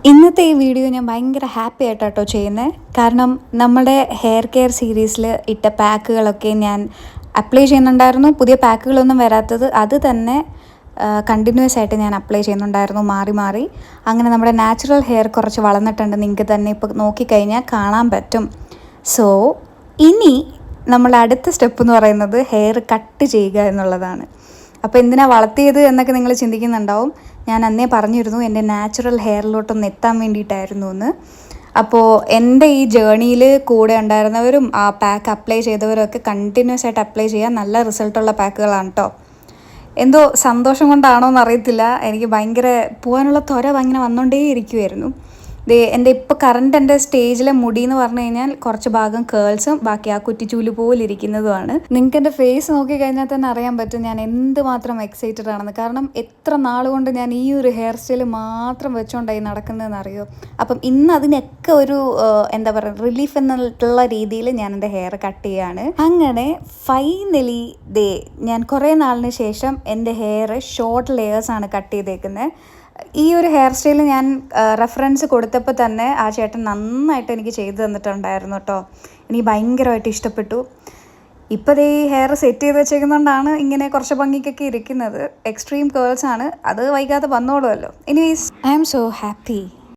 ഇന്നത്തെ ഈ വീഡിയോ ഞാൻ ഭയങ്കര ഹാപ്പി ആയിട്ടാട്ടോ ചെയ്യുന്നത്. കാരണം നമ്മുടെ ഹെയർ കെയർ സീരീസിൽ ഇട്ട പാക്കുകളൊക്കെ ഞാൻ അപ്ലൈ ചെയ്യുന്നുണ്ടായിരുന്നു. പുതിയ പാക്കുകളൊന്നും വരാത്തത് അത് തന്നെ കണ്ടിന്യൂസ് ആയിട്ട് ഞാൻ അപ്ലൈ ചെയ്യുന്നുണ്ടായിരുന്നു, മാറി മാറി. അങ്ങനെ നമ്മുടെ നാച്ചുറൽ ഹെയർ കുറച്ച് വളർന്നിട്ടുണ്ട്, നിങ്ങൾക്ക് തന്നെ ഇപ്പോൾ നോക്കിക്കഴിഞ്ഞാൽ കാണാൻ പറ്റും. സോ ഇനി നമ്മളുടെ അടുത്ത സ്റ്റെപ്പ് എന്ന് പറയുന്നത് ഹെയർ കട്ട് ചെയ്യുക എന്നുള്ളതാണ്. അപ്പോൾ എന്തിനാണ് വളർത്തിയത് എന്നൊക്കെ നിങ്ങൾ ചിന്തിക്കുന്നുണ്ടാവും. ഞാൻ അന്നേ പറഞ്ഞിരുന്നു എൻ്റെ നാച്ചുറൽ ഹെയറിലോട്ടൊന്ന് എത്താൻ വേണ്ടിയിട്ടായിരുന്നു എന്ന്. അപ്പോൾ എൻ്റെ ഈ ജേണിയിൽ കൂടെ ഉണ്ടായിരുന്നവരും ആ പാക്ക് അപ്ലൈ ചെയ്തവരൊക്കെ കണ്ടിന്യൂസ് ആയിട്ട് അപ്ലൈ ചെയ്യാൻ നല്ല റിസൾട്ടുള്ള പാക്കുകളാണ് കേട്ടോ. എന്തോ സന്തോഷം കൊണ്ടാണോ എന്നറിയത്തില്ല, എനിക്ക് ഭയങ്കര പോകാനുള്ള ത്വര അങ്ങനെ വന്നുകൊണ്ടേ ഇരിക്കുമായിരുന്നു. എൻ്റെ ഇപ്പോൾ കറണ്ട് എൻ്റെ സ്റ്റേജിലെ മുടി എന്ന് പറഞ്ഞു കഴിഞ്ഞാൽ കുറച്ച് ഭാഗം കേൾസും ബാക്കി ആ കുറ്റിച്ചൂല് പോലെ ഇരിക്കുന്നതുമാണ്. നിങ്ങൾക്ക് എൻ്റെ ഫേസ് നോക്കിക്കഴിഞ്ഞാൽ തന്നെ അറിയാൻ പറ്റും ഞാൻ എന്തുമാത്രം എക്സൈറ്റഡ് ആണെന്ന്. കാരണം എത്ര നാൾ കൊണ്ട് ഞാൻ ഈ ഒരു ഹെയർ സ്റ്റൈൽ മാത്രം വെച്ചുകൊണ്ടായി നടക്കുന്നതെന്ന് അറിയോ. അപ്പം ഇന്ന് അതിനൊക്കെ ഒരു എന്താ പറയുക റിലീഫ് എന്നുള്ള രീതിയിൽ ഞാൻ എൻ്റെ ഹെയർ കട്ട് ചെയ്യുകയാണ്. അങ്ങനെ ഫൈനലി ഞാൻ കുറേ നാളിന് ശേഷം എൻ്റെ ഹെയർ ഷോർട്ട് ലെയേഴ്സാണ് കട്ട് ചെയ്തേക്കുന്നത്. ഈ ഒരു ഹെയർ സ്റ്റൈൽ ഞാൻ റെഫറൻസ് കൊടുത്തപ്പോൾ തന്നെ ആ ചേട്ടൻ നന്നായിട്ട് എനിക്ക് ചെയ്തു തന്നിട്ടുണ്ടായിരുന്നു കേട്ടോ. എനിക്ക് ഭയങ്കരമായിട്ട് ഇഷ്ടപ്പെട്ടു. ഇപ്പോൾ ഈ ഹെയർ സെറ്റ് ചെയ്ത് വെച്ചേക്കുന്നതുകൊണ്ടാണ് ഇങ്ങനെ കുറച്ച് ഭംഗിക്കൊക്കെ ഇരിക്കുന്നത്. എക്സ്ട്രീം കേൾസാണ്, അത് വൈകാതെ വന്നോളുമല്ലോ. Anyways I am so happy.